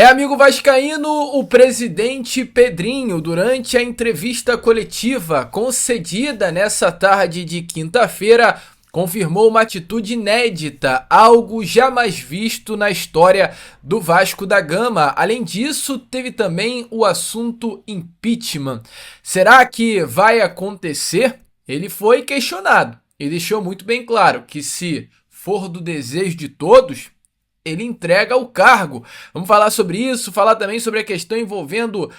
Amigo vascaíno, o presidente Pedrinho, durante a entrevista coletiva concedida nessa tarde de quinta-feira, confirmou uma atitude inédita, algo jamais visto na história do Vasco da Gama. Além disso, teve também o assunto impeachment. Será que vai acontecer? Ele foi questionado e deixou muito bem claro que, se for do desejo de todos, ele entrega o cargo. Vamos falar sobre isso, falar também sobre a questão envolvendo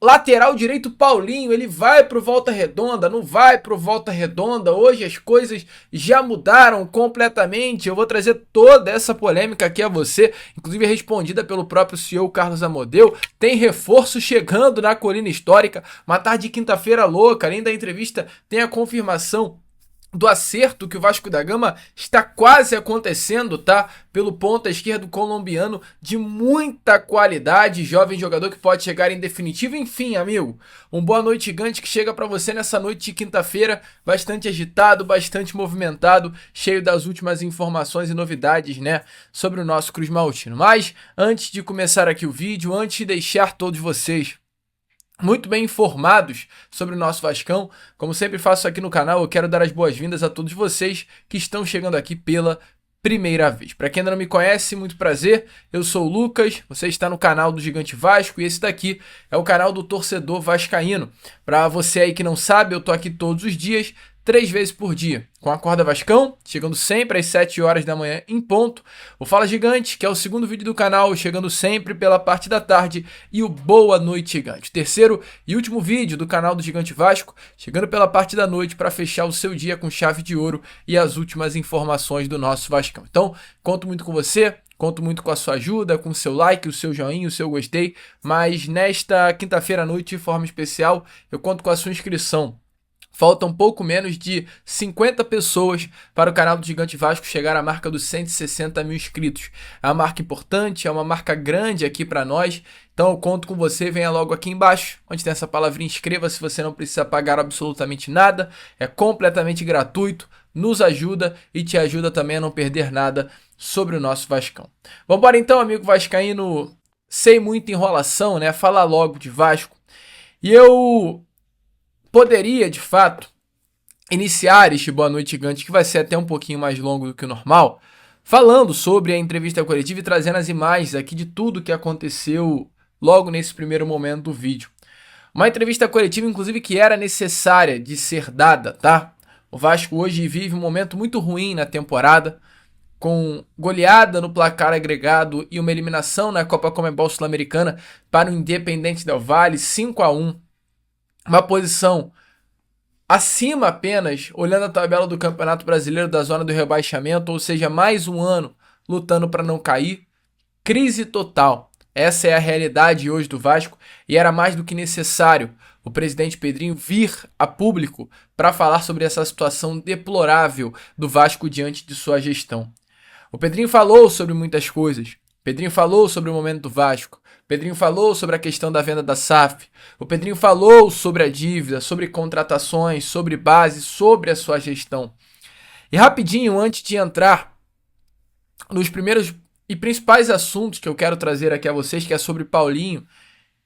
lateral direito Paulinho. Ele vai pro Volta Redonda, não vai pro Volta Redonda? Hoje as coisas já mudaram completamente. Eu vou trazer toda essa polêmica aqui a você, inclusive respondida pelo próprio CEO Carlos Amodeu. Tem reforço chegando na Colina Histórica, uma tarde de quinta-feira louca. Além da entrevista, tem a confirmação do acerto que o Vasco da Gama está quase acontecendo, tá? Pelo ponta esquerdo colombiano de muita qualidade, jovem jogador que pode chegar em definitivo. Enfim, amigo, um boa noite gigante que chega para você nessa noite de quinta-feira, bastante agitado, bastante movimentado, cheio das últimas informações e novidades, né, sobre o nosso Cruz Maltino. Mas, antes de começar aqui o vídeo, antes de deixar todos vocês muito bem informados sobre o nosso Vascão, como sempre faço aqui no canal, eu quero dar as boas-vindas a todos vocês que estão chegando aqui pela primeira vez. Para quem ainda não me conhece, muito prazer, eu sou o Lucas, você está no canal do Gigante Vasco e esse daqui é o canal do Torcedor Vascaíno. Para você aí que não sabe, eu tô aqui todos os dias, 3 vezes por dia, com a Acorda Vascão, chegando sempre às 7 horas da manhã em ponto. O Fala Gigante, que é o segundo vídeo do canal, chegando sempre pela parte da tarde. E o Boa Noite Gigante, terceiro e último vídeo do canal do Gigante Vasco, chegando pela parte da noite para fechar o seu dia com chave de ouro e as últimas informações do nosso Vascão. Então, conto muito com você. Conto muito com a sua ajuda, com o seu like, o seu joinha, o seu gostei. Mas nesta quinta-feira à noite, de forma especial, eu conto com a sua inscrição. Faltam pouco menos de 50 pessoas para o canal do Gigante Vasco chegar à marca dos 160 mil inscritos. É uma marca importante, é uma marca grande aqui para nós. Então eu conto com você, venha logo aqui embaixo, onde tem essa palavrinha inscreva-se, você não precisa pagar absolutamente nada. É completamente gratuito, nos ajuda e te ajuda também a não perder nada sobre o nosso Vascão. Vamos embora então, amigo vascaíno, sem muita enrolação, né? Falar logo de Vasco. E eu poderia, de fato, iniciar este Boa Noite Gigante, que vai ser até um pouquinho mais longo do que o normal, falando sobre a entrevista coletiva e trazendo as imagens aqui de tudo que aconteceu logo nesse primeiro momento do vídeo. Uma entrevista coletiva, inclusive, que era necessária de ser dada, tá? O Vasco hoje vive um momento muito ruim na temporada, com goleada no placar agregado e uma eliminação na Copa Comebol Sul-Americana para o Independente Del Valle, 5-1. Uma posição acima apenas, olhando a tabela do Campeonato Brasileiro da zona do rebaixamento, ou seja, mais um ano lutando para não cair. Crise total. Essa é a realidade hoje do Vasco e era mais do que necessário o presidente Pedrinho vir a público para falar sobre essa situação deplorável do Vasco diante de sua gestão. O Pedrinho falou sobre muitas coisas. Pedrinho falou sobre o momento do Vasco. Pedrinho falou sobre a questão da venda da SAF. O Pedrinho falou sobre a dívida, sobre contratações, sobre base, sobre a sua gestão. E rapidinho, antes de entrar nos primeiros e principais assuntos que eu quero trazer aqui a vocês, que é sobre Paulinho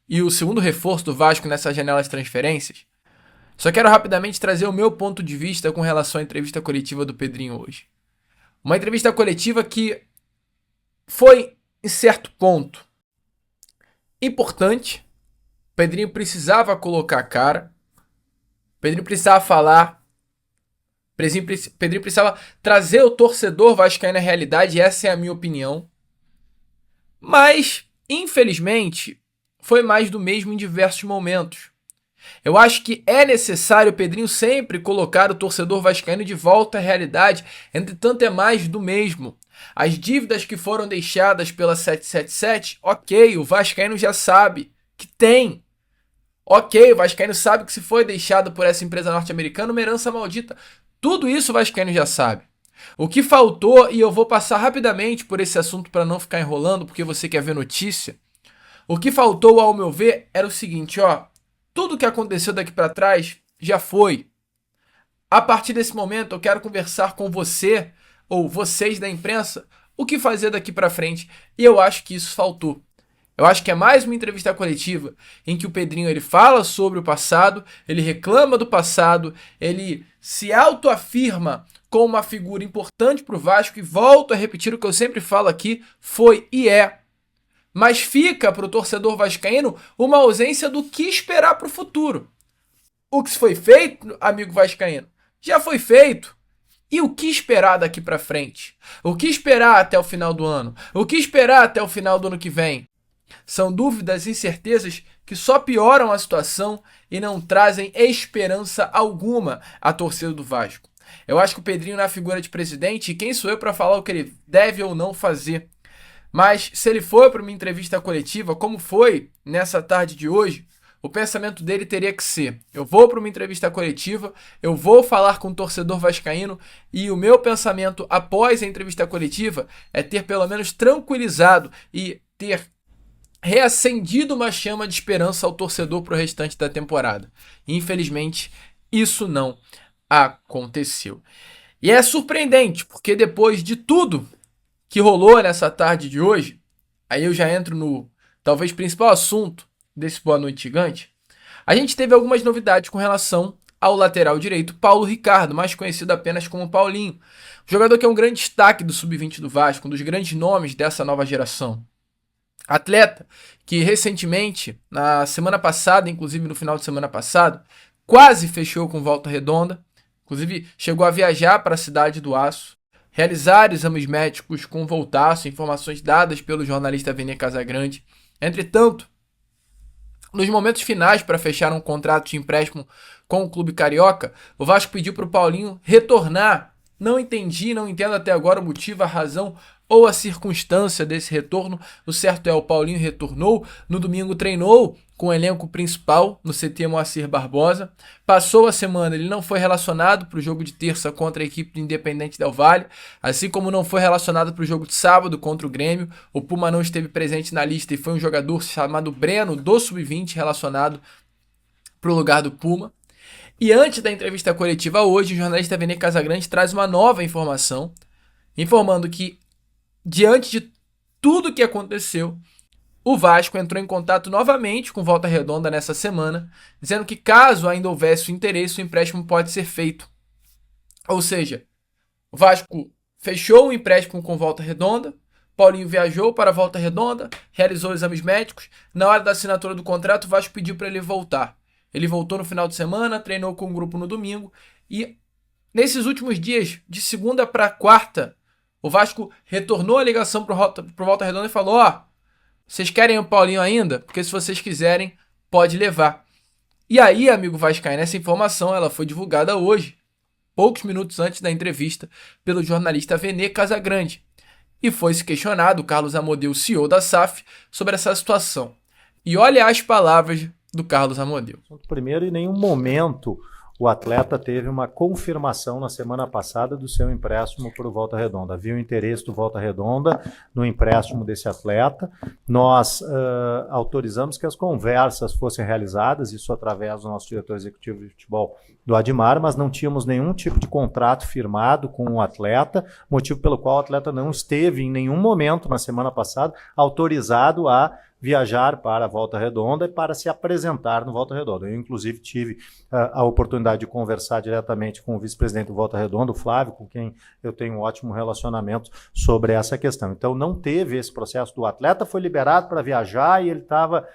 e o segundo reforço do Vasco nessa janela de transferências, só quero rapidamente trazer o meu ponto de vista com relação à entrevista coletiva do Pedrinho hoje. Uma entrevista coletiva que foi, em certo ponto, importante. O Pedrinho precisava colocar a cara. O Pedrinho precisava falar. O Pedrinho precisava trazer o torcedor vascaíno à realidade. Essa é a minha opinião. Mas, infelizmente, foi mais do mesmo em diversos momentos. Eu acho que é necessário o Pedrinho sempre colocar o torcedor vascaíno de volta à realidade. Entretanto, é mais do mesmo. As dívidas que foram deixadas pela 777, ok, o vascaíno já sabe que tem. Ok, o vascaíno sabe que se foi deixado por essa empresa norte-americana uma herança maldita. Tudo isso o vascaíno já sabe. O que faltou, e eu vou passar rapidamente por esse assunto para não ficar enrolando, porque você quer ver notícia. O que faltou, ao meu ver, era o seguinte, ó. Tudo que aconteceu daqui para trás já foi. A partir desse momento eu quero conversar com você, ou vocês da imprensa, o que fazer daqui para frente. E eu acho que isso faltou. Eu acho que é mais uma entrevista coletiva em que o Pedrinho ele fala sobre o passado, ele reclama do passado, ele se autoafirma como uma figura importante para o Vasco e volto a repetir o que eu sempre falo aqui, foi e é. Mas fica para o torcedor vascaíno uma ausência do que esperar para o futuro. O que foi feito, amigo vascaíno, já foi feito. E o que esperar daqui para frente? O que esperar até o final do ano? O que esperar até o final do ano que vem? São dúvidas e incertezas que só pioram a situação e não trazem esperança alguma à torcida do Vasco. Eu acho que o Pedrinho na figura de presidente, e quem sou eu para falar o que ele deve ou não fazer? Mas se ele for para uma entrevista coletiva, como foi nessa tarde de hoje, o pensamento dele teria que ser: eu vou para uma entrevista coletiva, eu vou falar com o torcedor vascaíno e o meu pensamento após a entrevista coletiva é ter pelo menos tranquilizado e ter reacendido uma chama de esperança ao torcedor para o restante da temporada. Infelizmente, isso não aconteceu. E é surpreendente, porque depois de tudo que rolou nessa tarde de hoje, aí eu já entro no talvez principal assunto desse Boa Noite Gigante, a gente teve algumas novidades com relação ao lateral direito Paulo Ricardo, mais conhecido apenas como Paulinho. Jogador que é um grande destaque do Sub-20 do Vasco, um dos grandes nomes dessa nova geração. Atleta que recentemente, na semana passada, inclusive no final de semana passado, quase fechou com Volta Redonda, inclusive chegou a viajar para a Cidade do Aço, realizar exames médicos com Voltaço, informações dadas pelo jornalista Vene Casagrande. Entretanto, nos momentos finais para fechar um contrato de empréstimo com o clube carioca, o Vasco pediu para o Paulinho retornar. Não entendo até agora o motivo, a razão ou a circunstância desse retorno. O certo é, o Paulinho retornou, no domingo treinou com o elenco principal no CT Moacir Barbosa. Passou a semana, ele não foi relacionado para o jogo de terça contra a equipe do Independente Del Valle, assim como não foi relacionado para o jogo de sábado contra o Grêmio. O Puma não esteve presente na lista e foi um jogador chamado Breno, do Sub-20, relacionado para o lugar do Puma. E antes da entrevista coletiva hoje, o jornalista Vene Casagrande traz uma nova informação, informando que, diante de tudo que aconteceu, o Vasco entrou em contato novamente com Volta Redonda nessa semana, dizendo que caso ainda houvesse o interesse, o empréstimo pode ser feito. Ou seja, o Vasco fechou o empréstimo com Volta Redonda, Paulinho viajou para Volta Redonda, realizou exames médicos, na hora da assinatura do contrato o Vasco pediu para ele voltar. Ele voltou no final de semana, treinou com o grupo no domingo e nesses últimos dias, de segunda para quarta, o Vasco retornou a ligação pro Volta Redonda e falou: vocês querem o Paulinho ainda? Porque se vocês quiserem, pode levar. E aí, amigo vascaíno, essa informação ela foi divulgada hoje, poucos minutos antes da entrevista, pelo jornalista Vene Casagrande. E foi-se questionado o Carlos Amodeu, CEO da SAF, sobre essa situação. E olha as palavras do Carlos Amodeu. Primeiro, em nenhum momento o atleta teve uma confirmação na semana passada do seu empréstimo para o Volta Redonda. Havia o interesse do Volta Redonda no empréstimo desse atleta. Nós autorizamos que as conversas fossem realizadas, isso através do nosso diretor executivo de futebol, do Admar, mas não tínhamos nenhum tipo de contrato firmado com o atleta, motivo pelo qual o atleta não esteve em nenhum momento na semana passada autorizado a viajar para a Volta Redonda e para se apresentar no Volta Redonda. Eu, inclusive, tive a oportunidade de conversar diretamente com o vice-presidente do Volta Redonda, o Flávio, com quem eu tenho um ótimo relacionamento sobre essa questão. Então, não teve esse processo do atleta, foi liberado para viajar e ele estava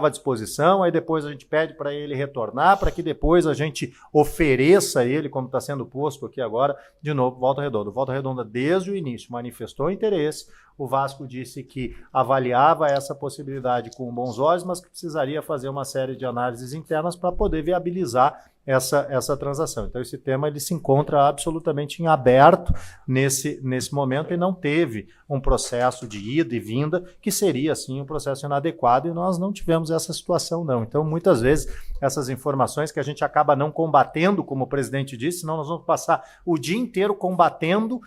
à disposição, aí depois a gente pede para ele retornar, para que depois a gente ofereça ele, como está sendo posto aqui agora, de novo, Volta Redonda. O Volta Redonda, desde o início, manifestou interesse. O Vasco disse que avaliava essa possibilidade com bons olhos, mas que precisaria fazer uma série de análises internas para poder viabilizar essa transação. Então, esse tema ele se encontra absolutamente em aberto nesse momento e não teve um processo de ida e vinda, que seria, sim, um processo inadequado, e nós não tivemos essa situação, não. Então, muitas vezes, essas informações que a gente acaba não combatendo, como o presidente disse, senão nós vamos passar o dia inteiro combatendo,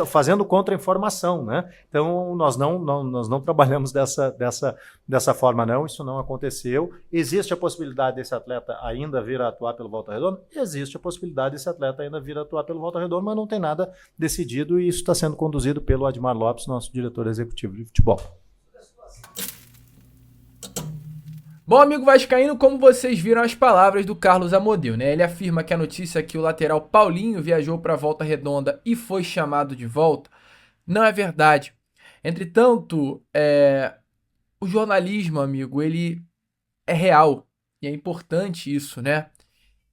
fazendo contra-informação, né? Então, nós não trabalhamos dessa forma, não. Isso não aconteceu. Existe a possibilidade desse atleta ainda vir a atuar pelo Volta Redonda? Existe a possibilidade desse atleta ainda vir a atuar pelo Volta Redonda, mas não tem nada decidido, e isso está sendo conduzido pelo Admar Lopes, nosso diretor executivo de futebol. Bom, amigo vascaíno, como vocês viram as palavras do Carlos Amodeu, né? Ele afirma que a notícia que o lateral Paulinho viajou para Volta Redonda e foi chamado de volta não é verdade. Entretanto, o jornalismo, amigo, ele é real e é importante isso, né?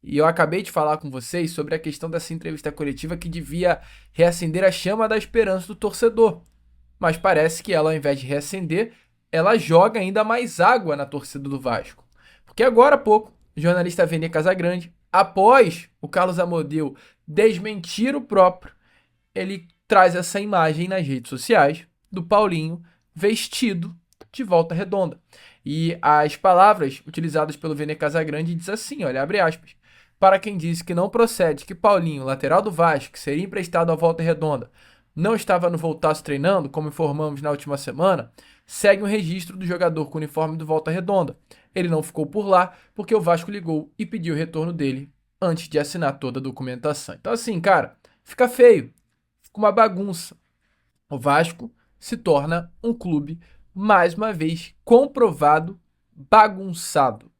E eu acabei de falar com vocês sobre a questão dessa entrevista coletiva que devia reacender a chama da esperança do torcedor. Mas parece que ela, ao invés de reacender, ela joga ainda mais água na torcida do Vasco. Porque agora há pouco, o jornalista Vene Casagrande, após o Carlos Amodeu desmentir o próprio, ele traz essa imagem nas redes sociais do Paulinho vestido de Volta Redonda. E as palavras utilizadas pelo Vene Casagrande diz assim, olha, abre aspas, para quem disse que não procede que Paulinho, lateral do Vasco, que seria emprestado à Volta Redonda, não estava no Voltaço treinando, como informamos na última semana, segue um registro do jogador com o uniforme do Volta Redonda. Ele não ficou por lá porque o Vasco ligou e pediu o retorno dele antes de assinar toda a documentação. Então assim, cara, fica feio, fica uma bagunça. O Vasco se torna um clube, mais uma vez, comprovado, bagunçado.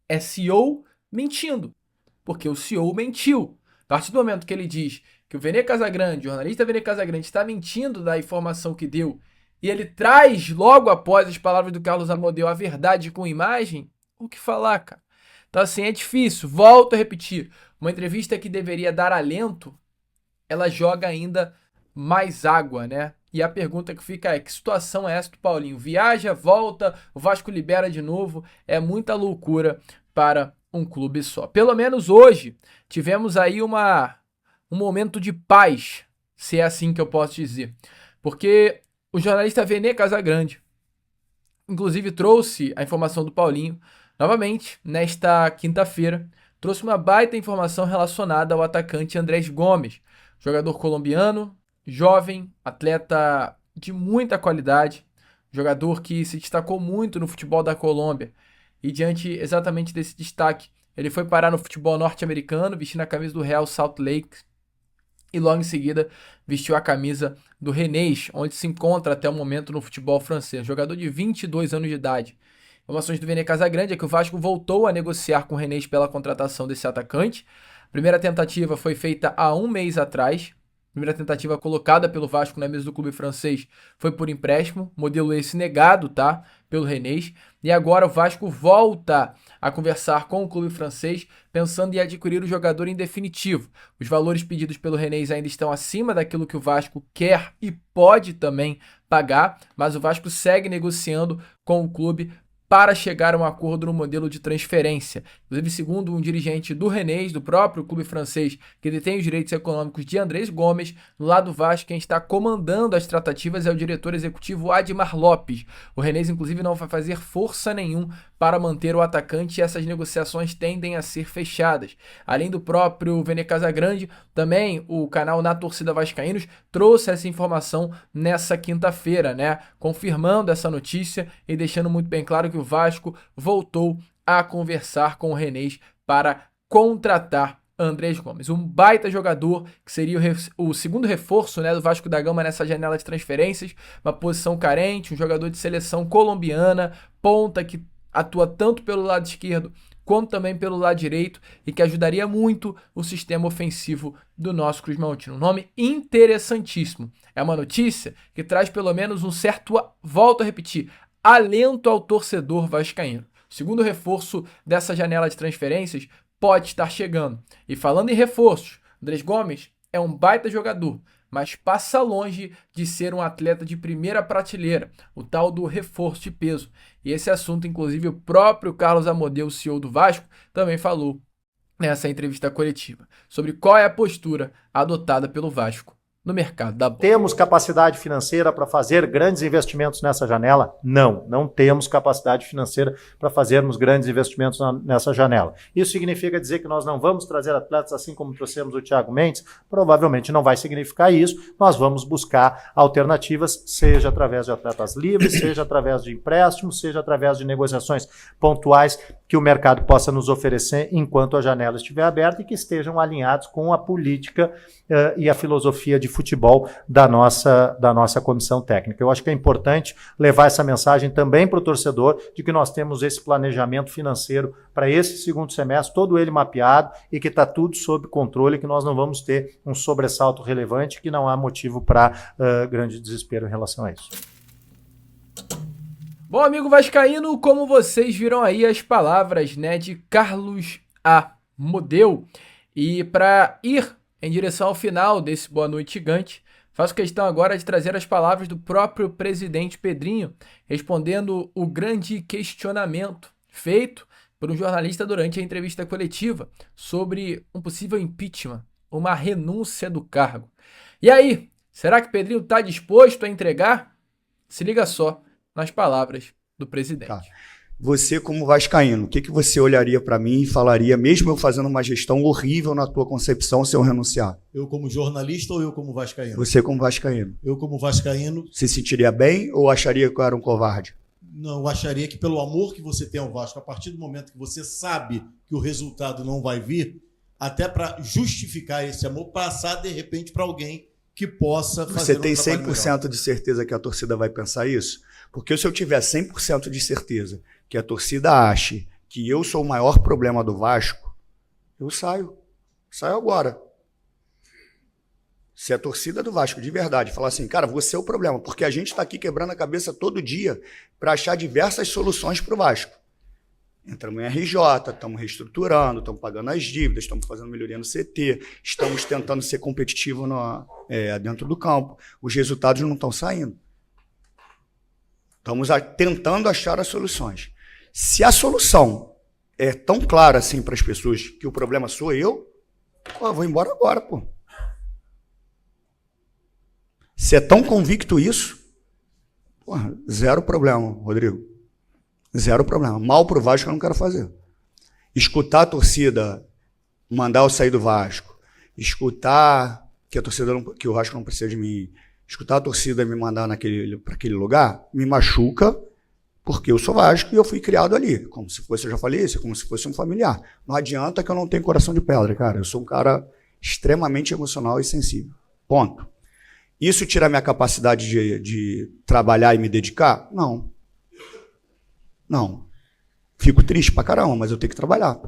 É CEO mentindo, porque o CEO mentiu. A partir do momento que ele diz que o Vene Casagrande, o jornalista Vene Casagrande, está mentindo da informação que deu, e ele traz logo após as palavras do Carlos Amodeu a verdade com imagem, o que falar, cara? Então assim, é difícil. Volto a repetir, uma entrevista que deveria dar alento, ela joga ainda mais água, né? E a pergunta que fica é, que situação é essa do Paulinho? Viaja, volta, o Vasco libera de novo, é muita loucura para um clube só. Pelo menos hoje tivemos aí um momento de paz, se é assim que eu posso dizer. Porque o jornalista Vene Casagrande, inclusive, trouxe a informação do Paulinho, novamente, nesta quinta-feira, trouxe uma baita informação relacionada ao atacante Andrés Gomes, jogador colombiano, jovem, atleta de muita qualidade, jogador que se destacou muito no futebol da Colômbia. E diante exatamente desse destaque, ele foi parar no futebol norte-americano, vestindo a camisa do Real Salt Lake, e logo em seguida vestiu a camisa do Rennes, onde se encontra até o momento no futebol francês. Jogador de 22 anos de idade. Informações do Vene Casagrande é que o Vasco voltou a negociar com o Rennes pela contratação desse atacante. A primeira tentativa foi feita há um mês atrás. A primeira tentativa colocada pelo Vasco na mesa do clube francês foi por empréstimo, modelo esse negado, tá? Pelo Rennes. E agora o Vasco volta a conversar com o clube francês, pensando em adquirir o jogador em definitivo. Os valores pedidos pelo Rennes ainda estão acima daquilo que o Vasco quer e pode também pagar, mas o Vasco segue negociando com o clube para chegar a um acordo no modelo de transferência. Inclusive, segundo um dirigente do Rennes, do próprio clube francês, que detém os direitos econômicos de Andrés Gomes, no lado Vasco, quem está comandando as tratativas é o diretor executivo Admar Lopes. O Rennes, inclusive, não vai fazer força nenhuma para manter o atacante e essas negociações tendem a ser fechadas. Além do próprio Vene Casagrande, também o canal Na Torcida Vascaínos trouxe essa informação nessa quinta-feira, né? Confirmando essa notícia e deixando muito bem claro que o Vasco voltou a conversar com o Rennes para contratar Andrés Gomes, um baita jogador que seria o segundo reforço, né, do Vasco da Gama nessa janela de transferências, uma posição carente, um jogador de seleção colombiana, ponta que atua tanto pelo lado esquerdo quanto também pelo lado direito e que ajudaria muito o sistema ofensivo do nosso Cruz Maltino. Um nome interessantíssimo. É uma notícia que traz pelo menos um certo, volto a repetir, alento ao torcedor vascaíno. O segundo reforço dessa janela de transferências pode estar chegando. E falando em reforços, Andrés Gomes é um baita jogador, mas passa longe de ser um atleta de primeira prateleira, o tal do reforço de peso. E esse assunto, inclusive, o próprio Carlos Amodeu, CEO do Vasco, também falou nessa entrevista coletiva, sobre qual é a postura adotada pelo Vasco no mercado da bola. Temos capacidade financeira para fazer grandes investimentos nessa janela? Não, não temos capacidade financeira para fazermos grandes investimentos nessa janela. Isso significa dizer que nós não vamos trazer atletas assim como trouxemos o Thiago Mendes? Provavelmente não vai significar isso. Nós vamos buscar alternativas, seja através de atletas livres, seja através de empréstimos, seja através de negociações pontuais que o mercado possa nos oferecer enquanto a janela estiver aberta e que estejam alinhados com a política e a filosofia de futebol da nossa comissão técnica. Eu acho que é importante levar essa mensagem também para o torcedor de que nós temos esse planejamento financeiro para esse segundo semestre, todo ele mapeado e que está tudo sob controle, que nós não vamos ter um sobressalto relevante, que não há motivo para grande desespero em relação a isso. Bom, amigo vascaíno, como vocês viram aí as palavras, né, de Carlos Amodeu, e para ir em direção ao final desse Boa Noite Gigante, faço questão agora de trazer as palavras do próprio presidente Pedrinho, respondendo o grande questionamento feito por um jornalista durante a entrevista coletiva sobre um possível impeachment, uma renúncia do cargo. E aí, será que Pedrinho está disposto a entregar? Se liga só nas palavras do presidente. Tá. Você, como vascaíno, o que você olharia para mim e falaria, mesmo eu fazendo uma gestão horrível na tua concepção, se eu renunciar? Eu como jornalista ou eu como vascaíno? Você como vascaíno. Eu como vascaíno... Se sentiria bem ou acharia que eu era um covarde? Não, eu acharia que pelo amor que você tem ao Vasco, a partir do momento que você sabe que o resultado não vai vir, até para justificar esse amor, passar de repente para alguém que possa fazer Você tem 100% de certeza que a torcida vai pensar isso? Porque se eu tiver 100% de certeza que a torcida ache que eu sou o maior problema do Vasco, eu saio. Saio agora. Se a torcida do Vasco de verdade falar assim, cara, você é o problema, porque a gente está aqui quebrando a cabeça todo dia para achar diversas soluções para o Vasco. Entramos em RJ, estamos reestruturando, estamos pagando as dívidas, estamos fazendo melhoria no CT, estamos tentando ser competitivo dentro do campo. Os resultados não estão saindo. Estamos tentando achar as soluções. Se a solução é tão clara assim para as pessoas que o problema sou eu vou embora agora, pô. Se é tão convicto isso, porra, zero problema, Rodrigo. Zero problema. Mal pro Vasco eu não quero fazer. Escutar a torcida mandar eu sair do Vasco, escutar que que o Vasco não precisa de mim, escutar a torcida me mandar para aquele lugar, me machuca, porque eu sou Vasco e eu fui criado ali, como se fosse, eu já falei isso, como se fosse um familiar. Não adianta que eu não tenho coração de pedra, cara. Eu sou um cara extremamente emocional e sensível. Ponto. Isso tira a minha capacidade de trabalhar e me dedicar? Não. Não. Fico triste pra caramba, mas eu tenho que trabalhar.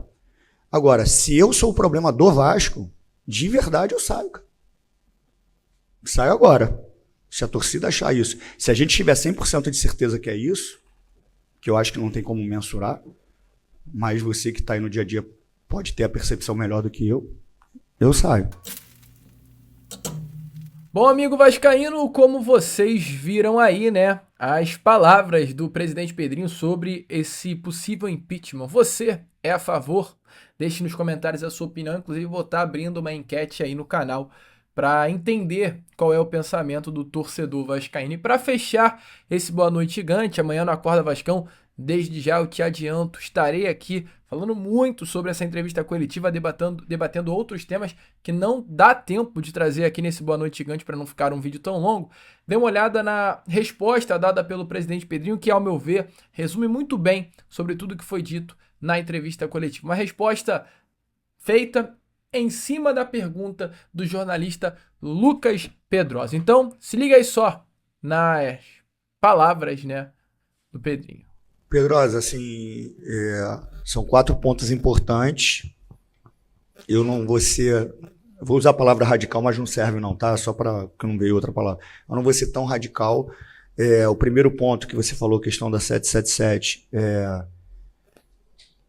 Agora, se eu sou o problema do Vasco, de verdade eu saio, cara. Saio agora. Se a torcida achar isso. Se a gente tiver 100% de certeza que é isso, que eu acho que não tem como mensurar, mas você que está aí no dia a dia pode ter a percepção melhor do que eu saio. Bom, amigo vascaíno, como vocês viram aí, né, as palavras do presidente Pedrinho sobre esse possível impeachment. Você é a favor? Deixe nos comentários a sua opinião, inclusive vou estar abrindo uma enquete aí no canal para entender qual é o pensamento do torcedor vascaíno. E para fechar esse Boa Noite Gigante, amanhã no Acorda Vascão, desde já eu te adianto, estarei aqui falando muito sobre essa entrevista coletiva, debatendo outros temas que não dá tempo de trazer aqui nesse Boa Noite Gigante para não ficar um vídeo tão longo. Dê uma olhada na resposta dada pelo presidente Pedrinho, que, ao meu ver, resume muito bem sobre tudo que foi dito na entrevista coletiva. Uma resposta feita em cima da pergunta do jornalista Lucas Pedrosa. Então, se liga aí só nas palavras, né, do Pedrinho. Pedrosa, assim, são 4 pontos importantes. Eu não vou ser... Vou usar a palavra radical, mas não serve não, tá? Só para que não veio outra palavra. Eu não vou ser tão radical. O primeiro ponto que você falou, questão da 777,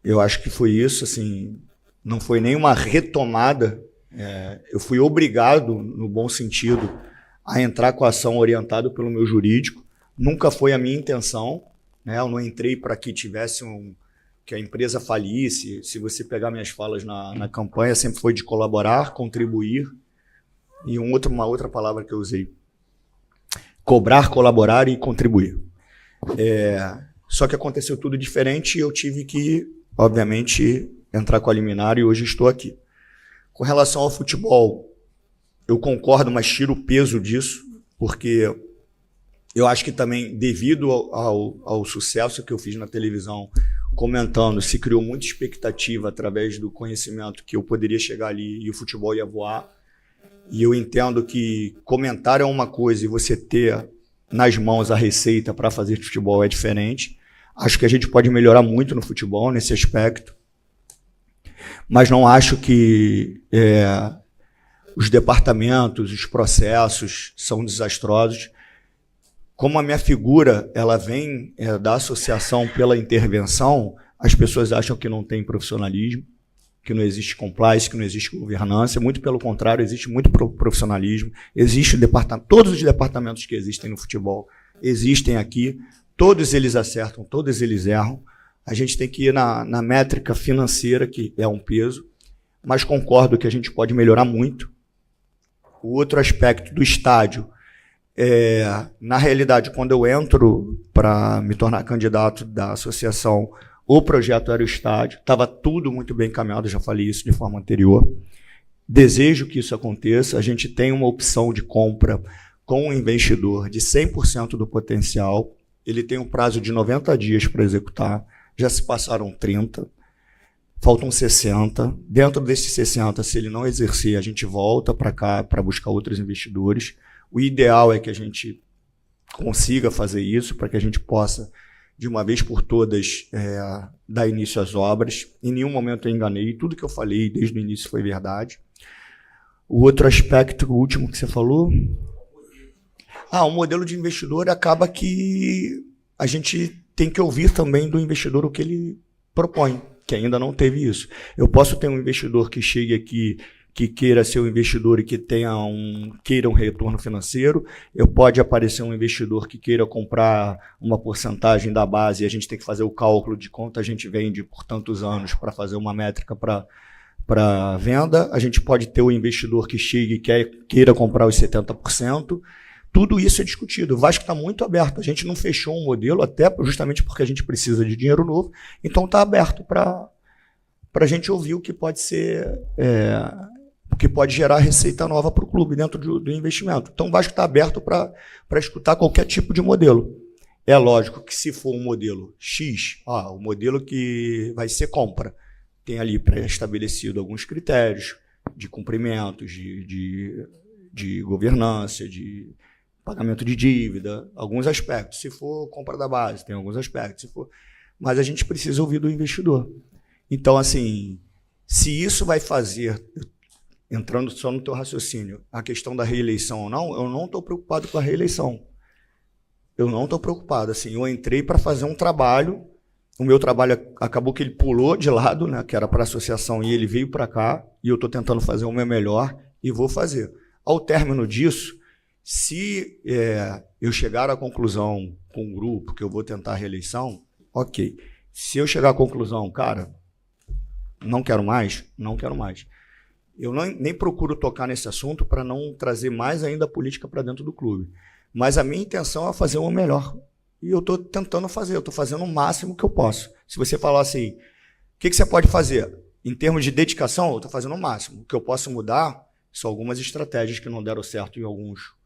eu acho que foi isso, assim, não foi nenhuma retomada. Eu fui obrigado, no bom sentido, a entrar com a ação orientado pelo meu jurídico. Nunca foi a minha intenção. Eu não entrei para que tivesse que a empresa falisse. Se você pegar minhas falas na campanha, sempre foi de colaborar, contribuir. E uma outra palavra que eu usei. Cobrar, colaborar e contribuir. Só que aconteceu tudo diferente e eu tive que, obviamente, entrar com a liminar e hoje estou aqui. Com relação ao futebol, eu concordo, mas tiro o peso disso, porque... Eu acho que também, devido ao sucesso que eu fiz na televisão, comentando, se criou muita expectativa através do conhecimento que eu poderia chegar ali e o futebol ia voar. E eu entendo que comentar é uma coisa e você ter nas mãos a receita para fazer futebol é diferente. Acho que a gente pode melhorar muito no futebol nesse aspecto. Mas não acho que os departamentos, os processos são desastrosos. Como a minha figura ela vem da associação pela intervenção, as pessoas acham que não tem profissionalismo, que não existe compliance, que não existe governança. Muito pelo contrário, existe muito profissionalismo. Existe todos os departamentos que existem no futebol existem aqui. Todos eles acertam, todos eles erram. A gente tem que ir na métrica financeira, que é um peso, mas concordo que a gente pode melhorar muito. O outro aspecto do estádio, na realidade, quando eu entro para me tornar candidato da associação, o projeto era o estádio, estava tudo muito bem encaminhado, já falei isso de forma anterior. Desejo que isso aconteça. A gente tem uma opção de compra com um investidor de 100% do potencial. Ele tem um prazo de 90 dias para executar. Já se passaram 30, faltam 60. Dentro desses 60, se ele não exercer, a gente volta para cá para buscar outros investidores. O ideal é que a gente consiga fazer isso para que a gente possa, de uma vez por todas, dar início às obras. Em nenhum momento eu enganei, tudo que eu falei desde o início foi verdade. O outro aspecto, o último que você falou... o modelo de investidor acaba que a gente tem que ouvir também do investidor o que ele propõe, que ainda não teve isso. Eu posso ter um investidor que chegue aqui, que queira ser um investidor e que queira um retorno financeiro. Pode aparecer um investidor que queira comprar uma porcentagem da base e a gente tem que fazer o cálculo de quanto a gente vende por tantos anos para fazer uma métrica para venda. A gente pode ter o investidor que chegue e queira comprar os 70%. Tudo isso é discutido. O Vasco está muito aberto. A gente não fechou um modelo, até justamente porque a gente precisa de dinheiro novo. Então está aberto para a gente ouvir o que pode ser, o que pode gerar receita nova para o clube dentro do investimento. Então o Vasco está aberto para escutar qualquer tipo de modelo. É lógico que se for um modelo X, o modelo que vai ser compra, tem ali pré-estabelecido alguns critérios de cumprimentos, de governança, de pagamento de dívida, alguns aspectos. Se for compra da base, tem alguns aspectos. Mas a gente precisa ouvir do investidor. Então, assim, se isso vai fazer, entrando só no teu raciocínio, a questão da reeleição ou não, eu não estou preocupado com a reeleição. Eu não estou preocupado. Assim, eu entrei para fazer um trabalho, o meu trabalho acabou que ele pulou de lado, né, que era para a associação, e ele veio para cá, e eu estou tentando fazer o meu melhor e vou fazer. Ao término disso, se eu chegar à conclusão com o grupo que eu vou tentar a reeleição, ok. Se eu chegar à conclusão, cara, não quero mais, não quero mais. Eu nem procuro tocar nesse assunto para não trazer mais ainda a política para dentro do clube. Mas a minha intenção é fazer o melhor. E eu estou tentando fazer, eu estou fazendo o máximo que eu posso. Se você falar assim, o que você pode fazer? Em termos de dedicação, eu estou fazendo o máximo. O que eu posso mudar são algumas estratégias que não deram certo em alguns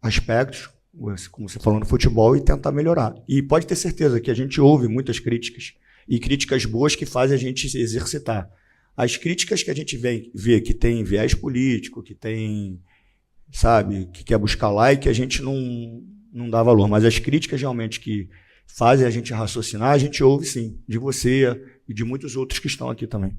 aspectos, como você falou no futebol, e tentar melhorar. E pode ter certeza que a gente ouve muitas críticas, e críticas boas que fazem a gente se exercitar. As críticas que a gente vê que tem viés político, que tem, sabe, que quer buscar like, a gente não dá valor. Mas as críticas realmente que fazem a gente raciocinar, a gente ouve sim, de você e de muitos outros que estão aqui também.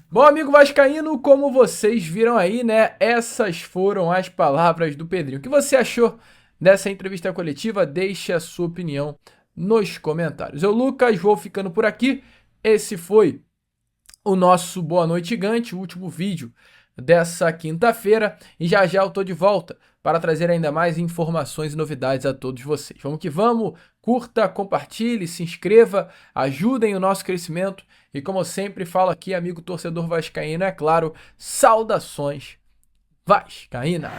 Bom, amigo vascaíno, como vocês viram aí, né, essas foram as palavras do Pedrinho. O que você achou dessa entrevista coletiva? Deixe a sua opinião nos comentários. Eu, Lucas, vou ficando por aqui. Esse foi o nosso Boa Noite Gigante, o último vídeo dessa quinta-feira. E já já eu tô de volta para trazer ainda mais informações e novidades a todos vocês. Vamos que vamos, curta, compartilhe, se inscreva, ajudem o nosso crescimento. E como eu sempre falo aqui, amigo torcedor vascaíno, é claro, saudações vascaína!